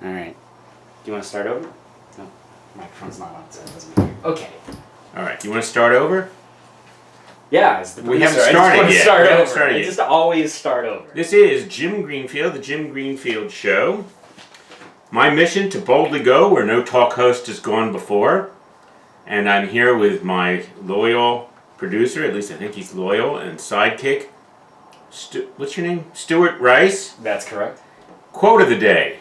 All right. Do you want to start over? No, microphone's not on, so it doesn't matter. Okay. All right. You want to start over? Yeah, as the We producer, haven't started yet. Start We haven't over. started I yet. just always start over. This is Jim Greenfield, the Jim Greenfield Show. My mission to boldly go where no talk host has gone before. And I'm here with my loyal producer, at least I think he's loyal, and sidekick. What's your name? Stuart Rice. That's correct. Quote of the day.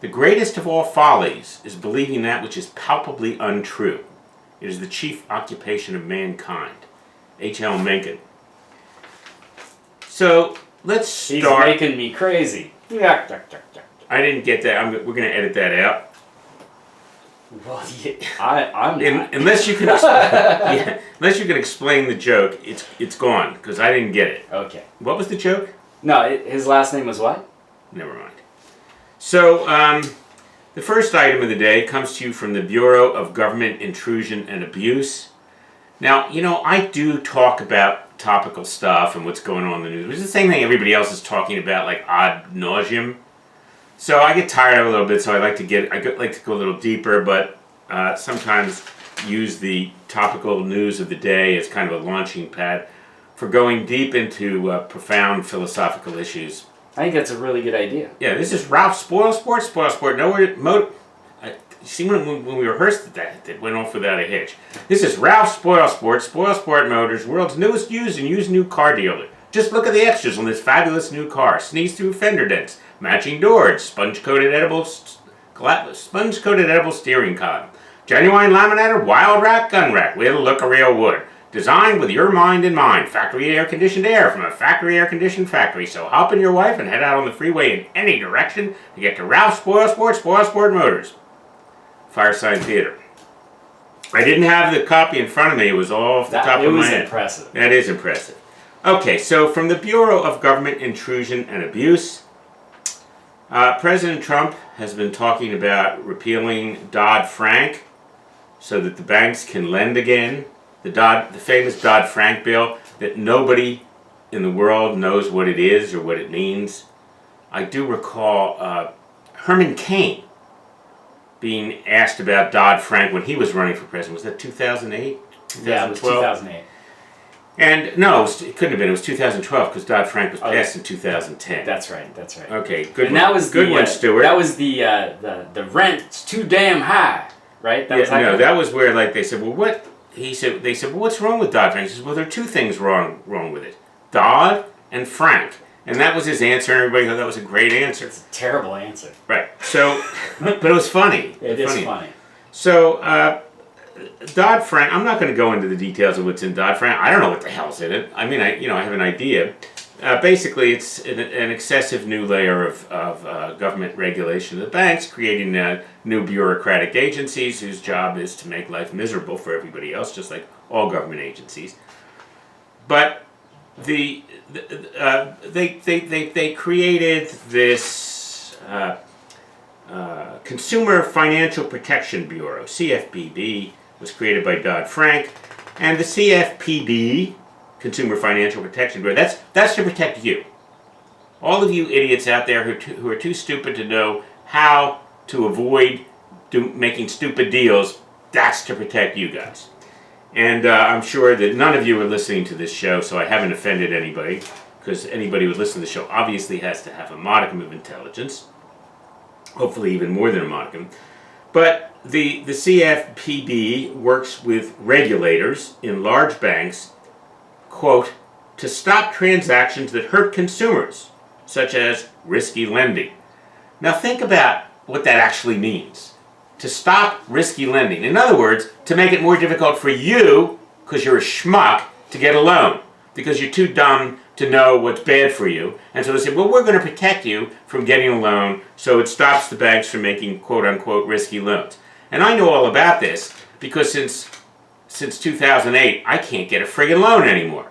The greatest of all follies is believing that which is palpably untrue. It is the chief occupation of mankind. H.L. Mencken. So, let's start. He's making me crazy. Yeah. I didn't get that. We're going to edit that out. Well, yeah, I'm not. Unless you can, yeah, unless you can explain the joke, it's gone because I didn't get it. Okay. What was the joke? No, his last name was what? Never mind. So, the first item of the day comes to you from the Bureau of Government Intrusion and Abuse. Now, you know, I do talk about topical stuff and what's going on in the news, which is the same thing everybody else is talking about, like ad nauseum. So I get tired of it a little bit, so I like to go a little deeper, but sometimes use the topical news of the day as kind of a launching pad for going deep into profound philosophical issues. I think that's a really good idea. Yeah, this is Ralph Spoilsport. Nowhere, see, when we rehearsed that, it went off without a hitch. This is Ralph Spoilsport Motors, world's newest used and used new car dealer. Just look at the extras on this fabulous new car. Sneeze-through fender dents, matching doors, sponge-coated edible steering column, genuine laminator, wild rack, gun rack, with a look of real wood. Designed with your mind in mind. Factory air-conditioned air from a factory air-conditioned factory. So hop in your wife and head out on the freeway in any direction to get to Ralph Spoilsport Motors. Fireside Theater. I didn't have the copy in front of me. It was all off the top of my head. It was impressive. That is impressive. Okay, so from the Bureau of Government Intrusion and Abuse, President Trump has been talking about repealing Dodd-Frank so that the banks can lend again. The famous Dodd-Frank bill that nobody in the world knows what it is or what it means. I do recall Herman Cain being asked about Dodd-Frank when he was running for president. Was that 2008? 2012? Yeah, it was 2008. And no, it couldn't have been. It was 2012 because Dodd-Frank was passed in 2010. That's right. Okay, good and one. that was good one, Stuart. That was the rent's too damn high, right? That was where like they said, well, what? They said, well, what's wrong with Dodd-Frank? He says, well, there are two things wrong with it: Dodd and Frank. And that was his answer, and everybody thought that was a great answer. It's a terrible answer. Right. So, but it was funny. It is funny. So, Dodd-Frank, I'm not going to go into the details of what's in Dodd-Frank. I don't know what the hell's in it. I mean, I have an idea. Basically, it's an excessive new layer of government regulation of the banks, creating new bureaucratic agencies whose job is to make life miserable for everybody else, just like all government agencies. But they created this Consumer Financial Protection Bureau, CFPB, was created by Dodd-Frank, and the CFPB, Consumer Financial Protection Bureau, that's to protect you. All of you idiots out there who are too stupid to know how to avoid making stupid deals, that's to protect you guys. And I'm sure that none of you are listening to this show, so I haven't offended anybody, because anybody who would listen to the show obviously has to have a modicum of intelligence, hopefully even more than a modicum. But the CFPB works with regulators in large banks, quote, to stop transactions that hurt consumers, such as risky lending. Now think about what that actually means. To stop risky lending. In other words, to make it more difficult for you, because you're a schmuck, to get a loan. Because you're too dumb to know what's bad for you. And so they say, well, we're going to protect you from getting a loan, so it stops the banks from making quote-unquote risky loans. And I know all about this, because since 2008, I can't get a friggin' loan anymore.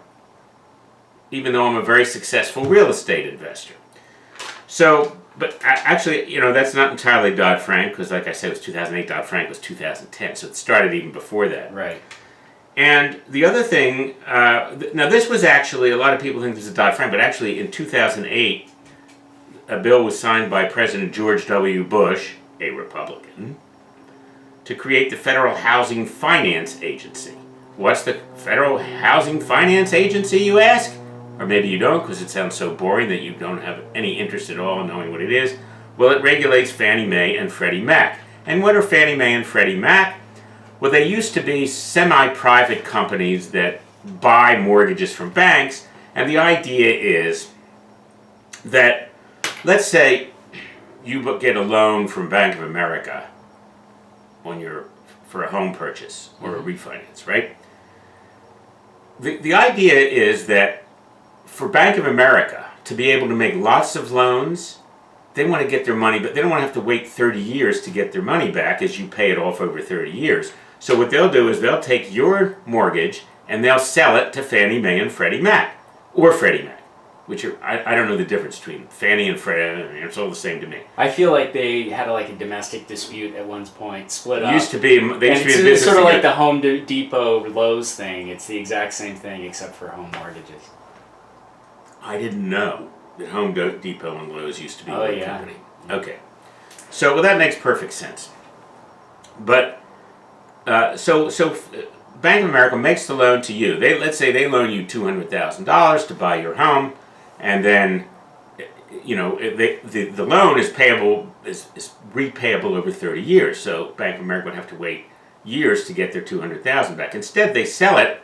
Even though I'm a very successful real estate investor. So, but actually, that's not entirely Dodd-Frank, because like I said, it was 2008, Dodd-Frank was 2010, so it started even before that. Right. And the other thing, now this was actually, a lot of people think this is Dodd-Frank, but actually in 2008, a bill was signed by President George W. Bush, a Republican, to create the Federal Housing Finance Agency. What's the Federal Housing Finance Agency, you ask? Or maybe you don't, because it sounds so boring that you don't have any interest at all in knowing what it is. Well, it regulates Fannie Mae and Freddie Mac. And what are Fannie Mae and Freddie Mac? Well, they used to be semi-private companies that buy mortgages from banks, and the idea is that, let's say you get a loan from Bank of America for a home purchase or a refinance, right? The idea is that for Bank of America to be able to make lots of loans, they want to get their money, but they don't want to have to wait 30 years to get their money back as you pay it off over 30 years. So what they'll do is they'll take your mortgage and they'll sell it to Fannie Mae and Freddie Mac, or Freddie Mac, which are, I don't know the difference between Fannie and Freddie. It's all the same to me. I feel like they had a domestic dispute at one point, split up. Used to be, they used to be in it's business sort of like together. the Home Depot Lowe's thing. It's the exact same thing except for home mortgages. I didn't know that Home Depot and Lowe's used to be one yeah. company. Okay. So, well, that makes perfect sense. But, so Bank of America makes the loan to you. Let's say they loan you $200,000 to buy your home, and then, the loan is payable, is repayable over 30 years. So Bank of America would have to wait years to get their $200,000 back. Instead, they sell it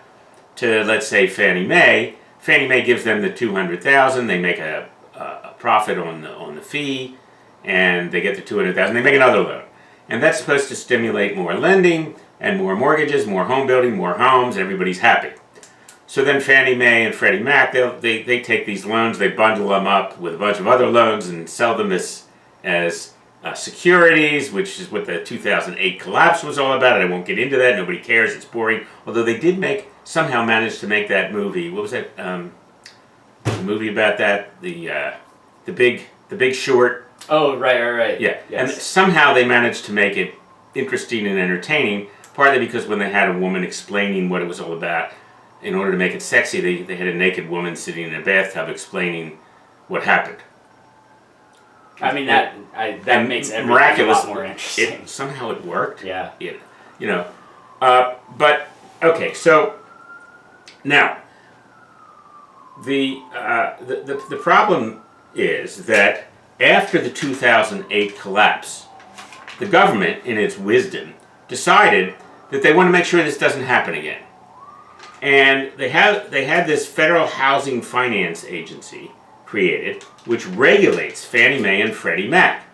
to, let's say, Fannie Mae. Fannie Mae gives them the $200,000. They make a profit on the fee, and they get the $200,000. They make another loan, and that's supposed to stimulate more lending and more mortgages, more home building, more homes. Everybody's happy. So then Fannie Mae and Freddie Mac, they take these loans, they bundle them up with a bunch of other loans and sell them as securities, which is what the 2008 collapse was all about. I won't get into that. Nobody cares. It's boring. Although they did somehow manage to make that movie. What was that? The movie about that? The Big Short. Oh, right. Yeah. Yes. And somehow they managed to make it interesting and entertaining, partly because when they had a woman explaining what it was all about, in order to make it sexy, they had a naked woman sitting in a bathtub explaining what happened. I mean, that makes everything a lot more interesting. Somehow it worked. Yeah. But, okay, so, now, the problem is that after the 2008 collapse, the government, in its wisdom, decided that they want to make sure this doesn't happen again. And they had this Federal Housing Finance Agency created, which regulates Fannie Mae and Freddie Mac.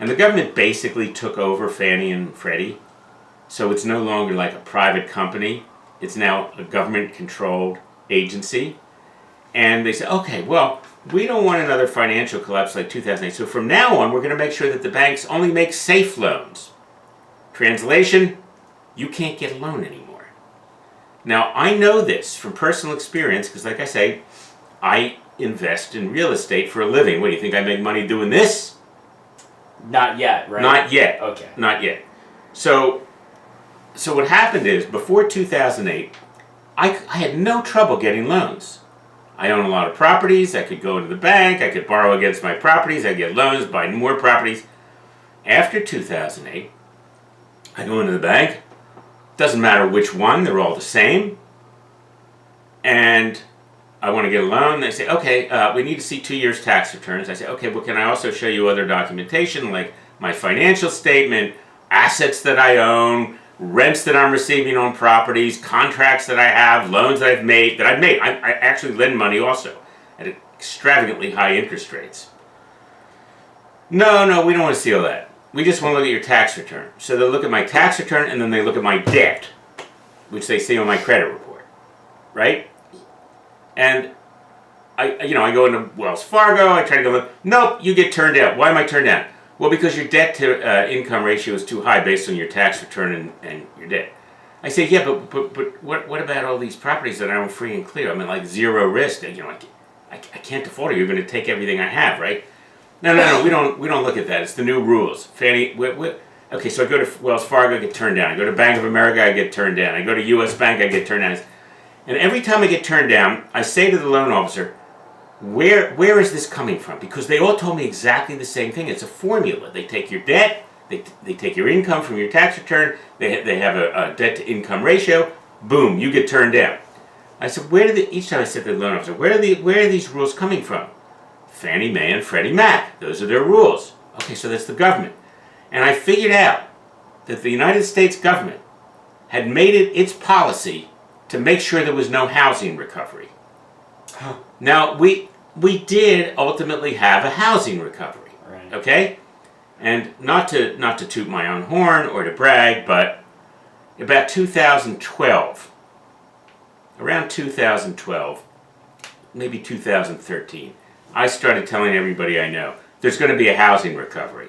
And the government basically took over Fannie and Freddie, so it's no longer like a private company. It's now a government-controlled agency. And they said, okay, well, we don't want another financial collapse like 2008, so from now on, we're going to make sure that the banks only make safe loans. Translation, you can't get a loan anymore. Now, I know this from personal experience, because like I say, I invest in real estate for a living. What, do you think I make money doing this? Not yet, right? Not yet. Okay. Not yet. So what happened is, before 2008, I had no trouble getting loans. I own a lot of properties. I could go into the bank. I could borrow against my properties. I get loans, buy more properties. After 2008, I go into the bank. Doesn't matter which one. They're all the same. And I want to get a loan. They say, okay, we need to see 2 years tax returns. I say, okay, well, can I also show you other documentation, like my financial statement, assets that I own, rents that I'm receiving on properties, contracts that I have, loans that I've made. I actually lend money also at extravagantly high interest rates. No, we don't want to see all that. We just want to look at your tax return. So they'll look at my tax return, and then they look at my debt, which they see on my credit report, right? And I go into Wells Fargo. I try to go. Nope, you get turned down. Why am I turned down? Well, because your debt to income ratio is too high based on your tax return and your debt. I say, yeah, but what about all these properties that I own free and clear? I mean, like zero risk. I can't default. You're going to take everything I have, right? No. We don't look at that. It's the new rules. Fannie. Okay, so I go to Wells Fargo, I get turned down. I go to Bank of America, I get turned down. I go to U.S. Bank, I get turned down. And every time I get turned down, I say to the loan officer, where is this coming from? Because they all told me exactly the same thing. It's a formula. They take your debt, they take your income from your tax return, they have a debt to income ratio, boom, you get turned down. I said, each time I said to the loan officer, where are these rules coming from? Fannie Mae and Freddie Mac, those are their rules. Okay, so that's the government. And I figured out that the United States government had made it its policy to make sure there was no housing recovery. Huh. Now, we did ultimately have a housing recovery, Right. okay? And not to toot my own horn or to brag, but about 2012, around 2012, maybe 2013, I started telling everybody I know, there's going to be a housing recovery.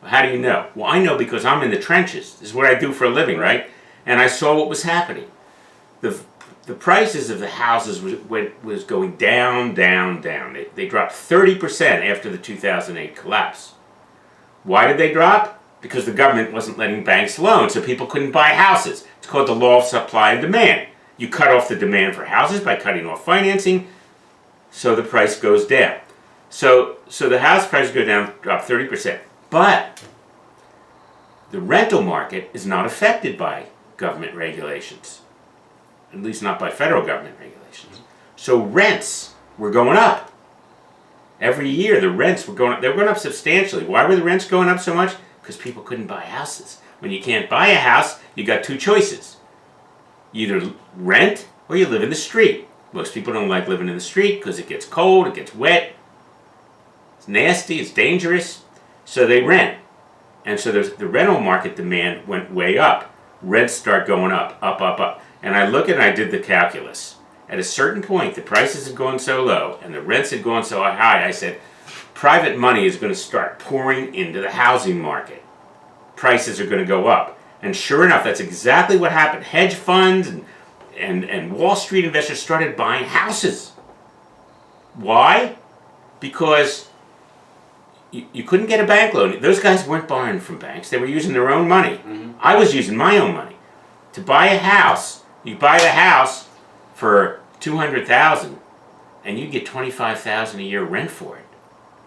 Well, how do you know? Well, I know because I'm in the trenches. This is what I do for a living, right? And I saw what was happening. The prices of the houses was going down, down, down. They dropped 30% after the 2008 collapse. Why did they drop? Because the government wasn't letting banks loan, so people couldn't buy houses. It's called the law of supply and demand. You cut off the demand for houses by cutting off financing, so the price goes down. So the house prices go down, drop 30%. But the rental market is not affected by government regulations. At least not by federal government regulations. So rents were going up. Every year the rents were going up. They were going up substantially. Why were the rents going up so much? Because people couldn't buy houses. When you can't buy a house, you got two choices. You either rent or you live in the street. Most people don't like living in the street because it gets cold, it gets wet, it's nasty, it's dangerous. So they rent. And so the rental market demand went way up. Rents start going up, up, up, up. And I look and I did the calculus. At a certain point, the prices had gone so low and the rents had gone so high, I said, private money is going to start pouring into the housing market. Prices are going to go up. And sure enough, that's exactly what happened. Hedge funds and Wall Street investors started buying houses. Why? Because you couldn't get a bank loan. Those guys weren't borrowing from banks. They were using their own money. Mm-hmm. I was using my own money. To buy a house, you buy the house for $200,000 and you get $25,000 a year rent for it.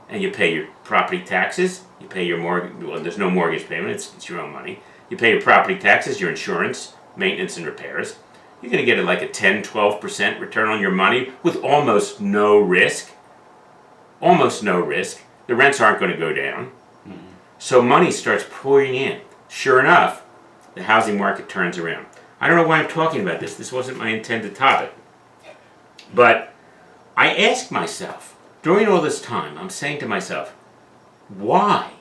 And you pay your property taxes, you pay your mortgage, well, there's no mortgage payment, it's your own money. You pay your property taxes, your insurance, maintenance and repairs. You're going to get like a 10-12% return on your money with almost no risk. Almost no risk. The rents aren't going to go down. Mm-hmm. So money starts pouring in. Sure enough, the housing market turns around. I don't know why I'm talking about this. This wasn't my intended topic. But I ask myself, during all this time, I'm saying to myself, why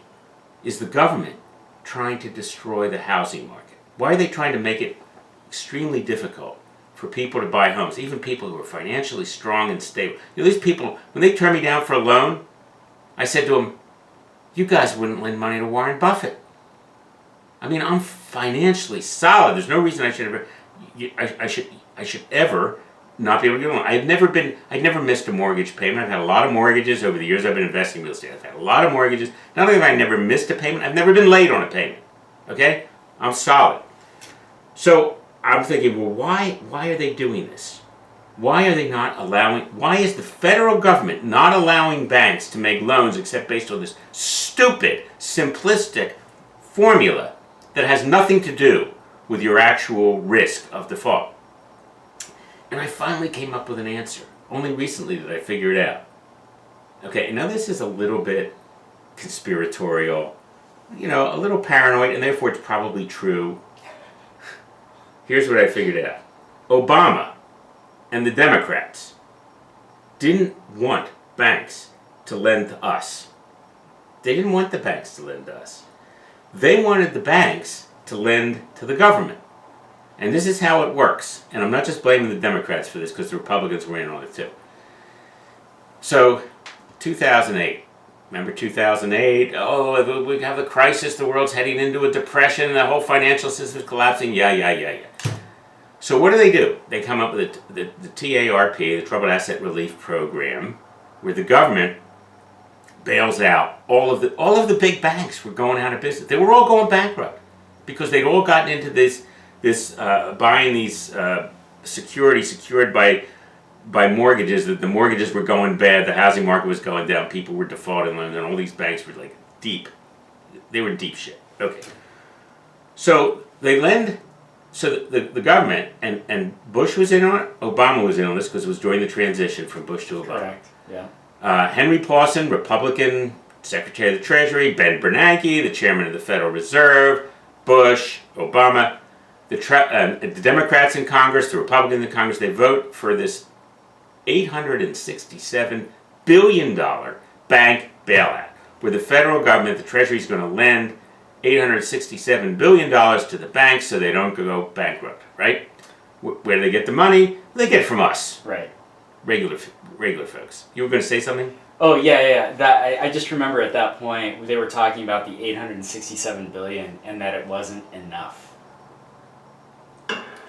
is the government trying to destroy the housing market? Why are they trying to make it extremely difficult for people to buy homes, even people who are financially strong and stable? You know, these people, when they turn me down for a loan, I said to them, you guys wouldn't lend money to Warren Buffett. I mean, I'm financially solid. There's no reason I should ever, I should ever not be able to get a loan. I'd never missed a mortgage payment. I've had a lot of mortgages over the years I've been investing in real estate. I've had a lot of mortgages. Not only have I never missed a payment, I've never been late on a payment. Okay? I'm solid. So I'm thinking, well, why are they doing this? Why are they not allowing, why is the federal government not allowing banks to make loans except based on this stupid, simplistic formula that has nothing to do with your actual risk of default? And I finally came up with an answer. Only recently did I figure it out. Okay, now this is a little bit conspiratorial, you know, a little paranoid, and therefore it's probably true. Here's what I figured out. Obama and the Democrats didn't want banks to lend to us. They didn't want the banks to lend to us. They wanted the banks to lend to the government. And this is how it works. And I'm not just blaming the Democrats for this because the Republicans were in on it too. So, 2008. Remember 2008? Oh, we have the crisis, the world's heading into a depression, the whole financial system's collapsing. Yeah. So what do? They come up with the TARP, the Troubled Asset Relief Program, where the government bails out all of the big banks were going out of business. They were all going bankrupt because they'd all gotten into this buying these securities secured by by mortgages, that the mortgages were going bad, the housing market was going down, people were defaulting loans, and all these banks were like deep. They were deep shit. Okay. So they lend, so the government, and Bush was in on it, Obama was in on this because it was during the transition from Bush to Obama. Correct. Yeah. Henry Paulson, Republican Secretary of the Treasury, Ben Bernanke, the Chairman of the Federal Reserve, Bush, Obama, the Democrats in Congress, the Republicans in Congress, they vote for this $867 billion bank bailout, where the federal government, the Treasury, is going to lend $867 billion to the banks so they don't go bankrupt, right? Where do they get the money? They get it from us, Right. regular folks. You were going to say something? Oh yeah. That I just remember at that point they were talking about the 867 billion and that it wasn't enough.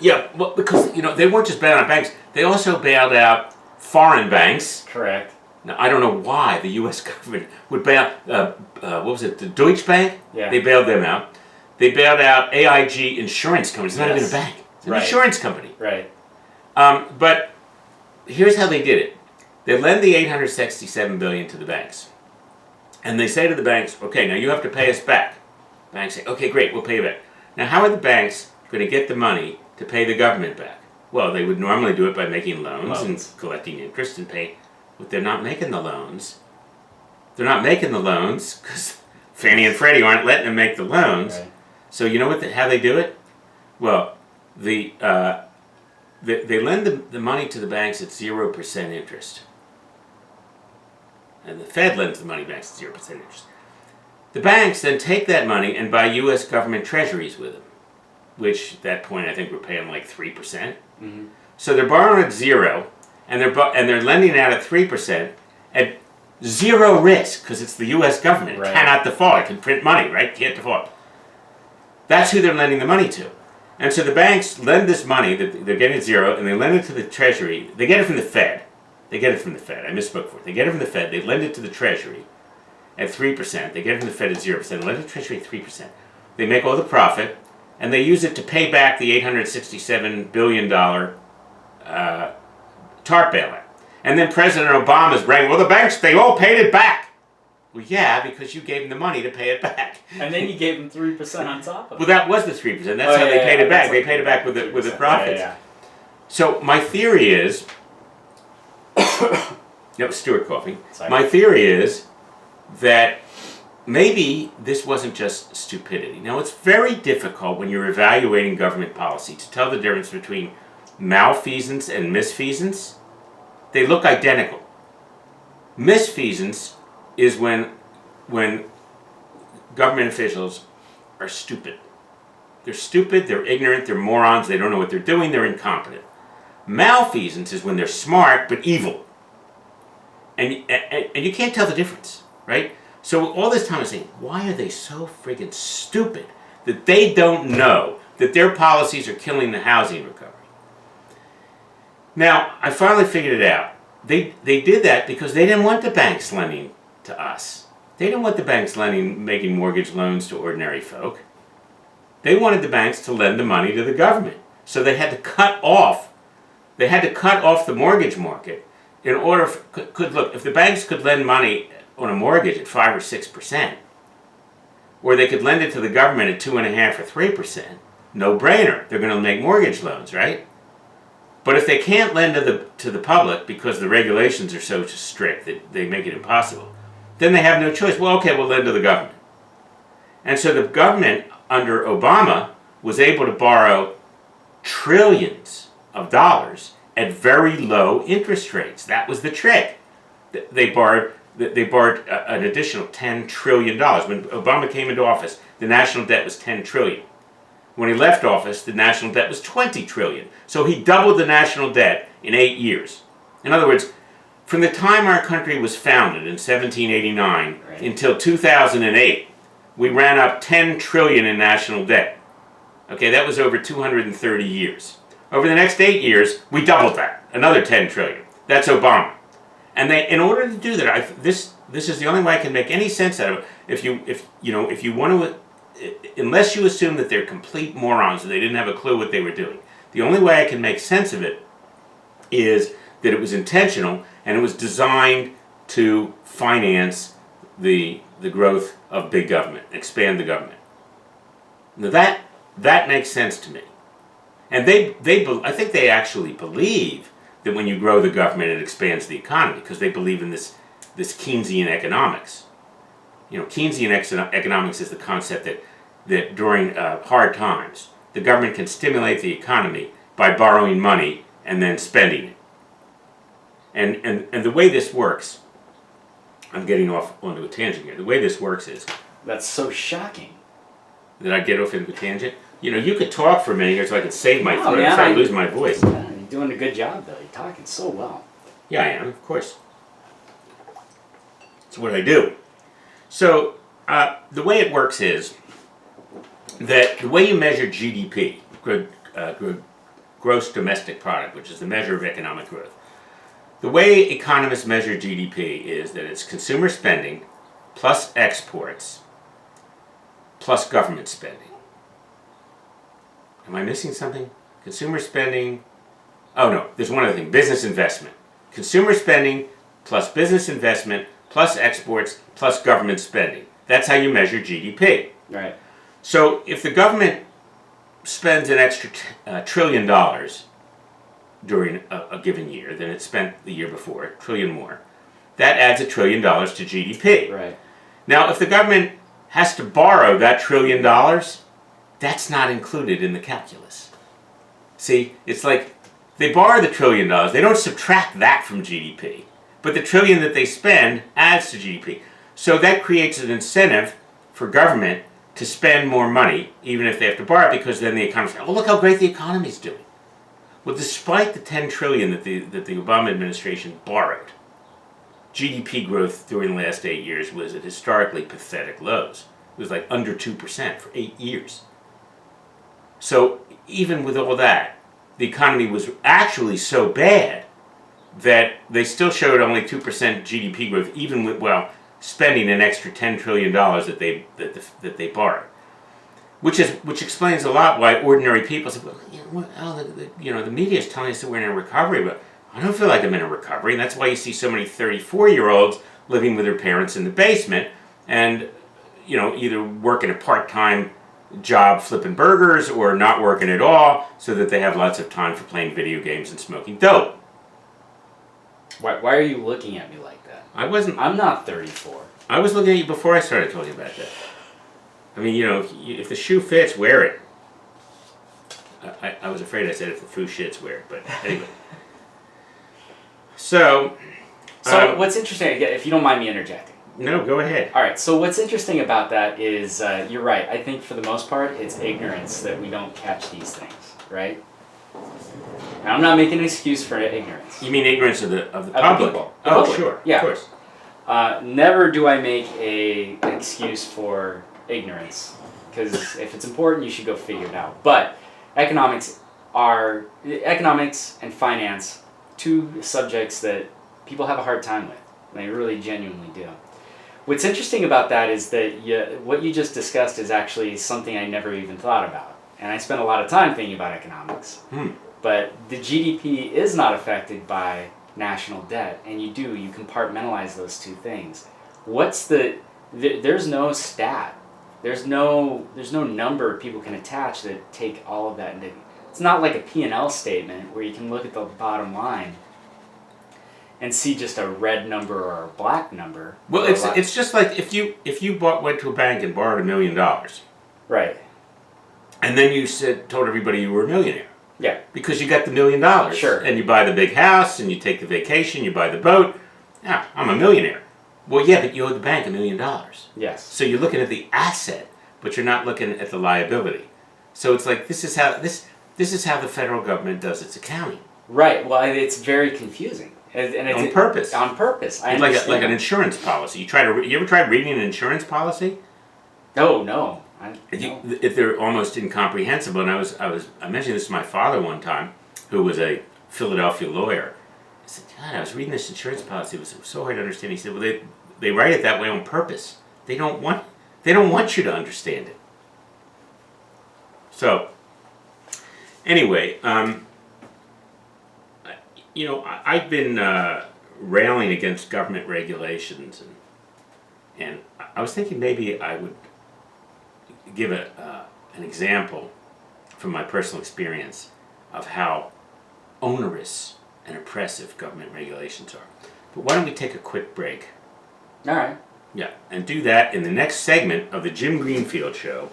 Yeah, well, because they weren't just bailing out banks; they also bailed out foreign banks. Correct. Now I don't know why the U.S. government would bail. What was it? The Deutsche Bank. Yeah. They bailed them out. They bailed out AIG Insurance Company. It's not even a Yes. bank. It's an Right. insurance company. Right. But here's how they did it. They lend the $867 billion to the banks. And they say to the banks, okay, now you have to pay us back. Banks say, okay, great, we'll pay you back. Now how are the banks going to get the money to pay the government back? Well, they would normally do it by making loans and collecting interest and pay, but they're not making the loans. They're not making the loans because Fannie and Freddie aren't letting them make the loans. Right. So you know how they do it? Well, they lend the money to the banks at 0% interest. And the Fed lends the money back at 0% interest. The banks then take that money and buy U.S. government treasuries with them, which at that point I think we're paying like 3%. Mm-hmm. So they're borrowing at 0, and they're lending out at 3% at zero risk because it's the U.S. government. It Right. cannot default. It can print money, right? Can't default. That's who they're lending the money to. And so the banks lend this money that they're getting at 0, and they lend it to the Treasury. They get it from the Fed. I misspoke for it. They get it from the Fed. They lend it to the Treasury at 3%. They get it from the Fed at 0%. They lend it to the Treasury at 3%. They make all the profit, and they use it to pay back the $867 billion TARP bailout. And then President Obama's bragging, well, the banks, they all paid it back. Well, yeah, because you gave them the money to pay it back. And then you gave them 3% on top of Well, it. that was the 3%. That's how they paid it back. They paid it back with the profits. Yeah. So my theory is, no, Stuart coughing. Sorry. My theory is that maybe this wasn't just stupidity. Now, it's very difficult when you're evaluating government policy to tell the difference between malfeasance and misfeasance. They look identical. Misfeasance is when government officials are stupid. They're stupid, they're ignorant, they're morons, they don't know what they're doing, they're incompetent. Malfeasance is when they're smart but evil. And you can't tell the difference, right? So all this time I'm saying, why are they so friggin' stupid that they don't know that their policies are killing the housing recovery? Now, I finally figured it out. They did that because they didn't want the banks lending to us. They didn't want the banks making mortgage loans to ordinary folk. They wanted the banks to lend the money to the government. So they had to cut off the mortgage market in order look, if the banks could lend money on a mortgage at 5 or 6%, or they could lend it to the government at 2.5 or 3%, no brainer. They're going to make mortgage loans, right? But if they can't lend to the public because the regulations are so strict that they make it impossible, then they have no choice. Well, okay, we'll lend to the government. And so the government under Obama was able to borrow trillions of dollars at very low interest rates. That was the trick. They borrowed an additional $10 trillion. When Obama came into office, the national debt was $10 trillion. When he left office, the national debt was $20 trillion. So he doubled the national debt in 8 years. In other words, from the time our country was founded in 1789 Right. until 2008, we ran up $10 trillion in national debt. Okay, that was over 230 years. Over the next 8 years, we doubled that, another $10 trillion. That's Obama. And in order to do that, this is the only way I can make any sense out of it. If you want to, unless you assume that they're complete morons and they didn't have a clue what they were doing, the only way I can make sense of it is that it was intentional and it was designed to finance the growth of big government, expand the government. Now that makes sense to me. And I think they actually believe that when you grow the government, it expands the economy, because they believe in this Keynesian economics. You know, Keynesian economics is the concept that during hard times, the government can stimulate the economy by borrowing money and then spending it. And the way this works, I'm getting off onto a tangent here. The way this works is, That's so shocking. did I get off into a tangent? You know, you could talk for a minute here so I could save my No, throat, man, so I lose my voice. Yeah, you're doing a good job, though. You're talking so well. Yeah, I am, of course. It's what I do. So, the way it works is that the way you measure GDP, gross domestic product, which is the measure of economic growth, the way economists measure GDP is that it's consumer spending plus exports plus government spending. Am I missing something? Consumer spending. Oh no, there's one other thing. Business investment. Consumer spending plus business investment plus exports plus government spending. That's how you measure GDP. Right. So if the government spends an extra $1 trillion during a given year than it spent the year before, $1 trillion more, that adds $1 trillion to GDP. Right. Now, if the government has to borrow that $1 trillion, that's not included in the calculus. See, it's like they borrow the $1 trillion, they don't subtract that from GDP, but the trillion that they spend adds to GDP. So that creates an incentive for government to spend more money, even if they have to borrow, because then the economy's going, oh, look how great the economy's doing. Well, despite the $10 trillion that the Obama administration borrowed, GDP growth during the last 8 years was at historically pathetic lows. It was like under 2% for 8 years. So even with all that, the economy was actually so bad that they still showed only 2% GDP growth, even with, spending an extra $10 trillion that they borrowed. Which explains a lot why ordinary people say, well, the media is telling us that we're in a recovery, but I don't feel like I'm in a recovery. And that's why you see so many 34-year-olds living with their parents in the basement and, either working a part-time job flipping burgers or not working at all so that they have lots of time for playing video games and smoking dope. Why are you looking at me like that? I'm not 34. I was looking at you before I started talking about that. I mean, if the shoe fits, wear it. I was afraid I said if the shoe shits, wear it, but anyway. So What's interesting, if you don't mind me interjecting. No, go ahead. All right, so what's interesting about that is, you're right, I think for the most part, it's ignorance that we don't catch these things, right? Now, I'm not making an excuse for ignorance. You mean ignorance of the public? People. The Oh, public. sure, Yeah. of course. Never do I make an excuse for ignorance, because if it's important, you should go figure it out. But economics and finance, two subjects that people have a hard time with. They really genuinely do. What's interesting about that is that what you just discussed is actually something I never even thought about. And I spent a lot of time thinking about economics. But the GDP is not affected by national debt, and you compartmentalize those two things. There's no stat. There's no number people can attach that take all of that into. It's not like a P&L statement where you can look at the bottom line and see just a red number or a black number. Well, it's just like if you went to a bank and borrowed $1 million, right? And then you told everybody you were a millionaire. Yeah. Because you got the $1 million. Sure. And you buy the big house, and you take the vacation, you buy the boat. Yeah, I'm a millionaire. Well, yeah, but you owe the bank $1 million. Yes. So you're looking at the asset, but you're not looking at the liability. So it's like this is how the federal government does its accounting. Right. Well, it's very confusing. And it's on purpose. On purpose. I like understand. an insurance policy. You ever tried reading an insurance policy? Oh no. If they're almost incomprehensible, and I mentioned this to my father one time, who was a Philadelphia lawyer. I said, God, I was reading this insurance policy. It was so hard to understand. He said, well, they write it that way on purpose. They don't want you to understand it. So, anyway, I've been railing against government regulations, and I was thinking maybe I would give an example from my personal experience of how onerous and oppressive government regulations are. But why don't we take a quick break? All right. Yeah, and do that in the next segment of the Jim Greenfield Show,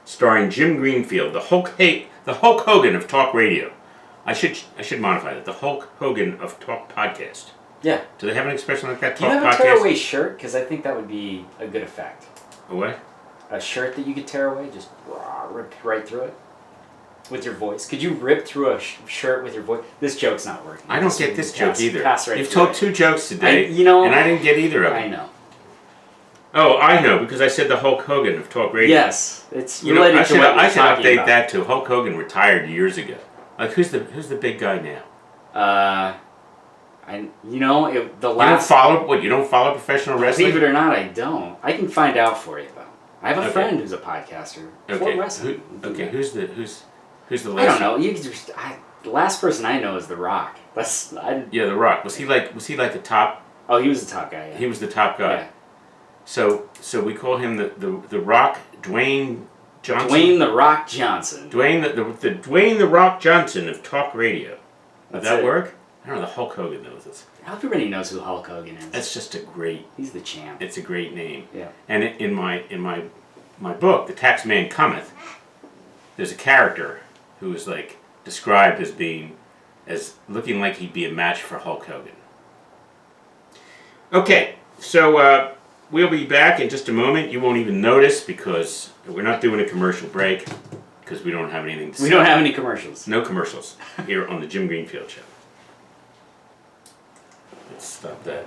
starring Jim Greenfield, the Hulk Hogan of talk radio. I should modify that. The Hulk Hogan of talk podcast. Yeah. Do they have an expression like that? Do you Talk have a podcast? tearaway shirt? Because I think that would be a good effect. A what? A shirt that you could tear away, just rip right through it with your voice. Could you rip through a shirt with your voice? This joke's not working. I don't get this joke either. Pass right You've through told it. 2 jokes today, and I didn't get either of them. I know. Oh, I know, because I said the Hulk Hogan of talk radio. Yes, it's You know, related I to should, what I we're should talking update about. that to Hulk Hogan retired years ago. Like, who's the big guy now? The You don't last. follow professional wrestling? Believe it or not, I don't. I can find out for you though. I have a Okay. friend who's a podcaster for Okay. wrestling. Who's the last? I don't know. You could just. The last person I know is The Rock. Yeah, The Rock. Was he like the top? Oh, he was the top guy. Yeah. He was the top guy. Yeah. So we call him the Rock, Dwayne Johnson. Dwayne The Rock Johnson. Dwayne the Dwayne the Rock Johnson of talk radio. Would That's that it. work? I don't know. The Hulk Hogan knows this. Everybody knows who Hulk Hogan is. That's just a great. He's the champ. It's a great name. Yeah. And in my book, The Tax Man Cometh, there's a character who is like described as looking like he'd be a match for Hulk Hogan. Okay, so we'll be back in just a moment. You won't even notice because we're not doing a commercial break because we don't have anything to say. We don't have any commercials. No commercials here on the Jim Greenfield Show. Let's stop that.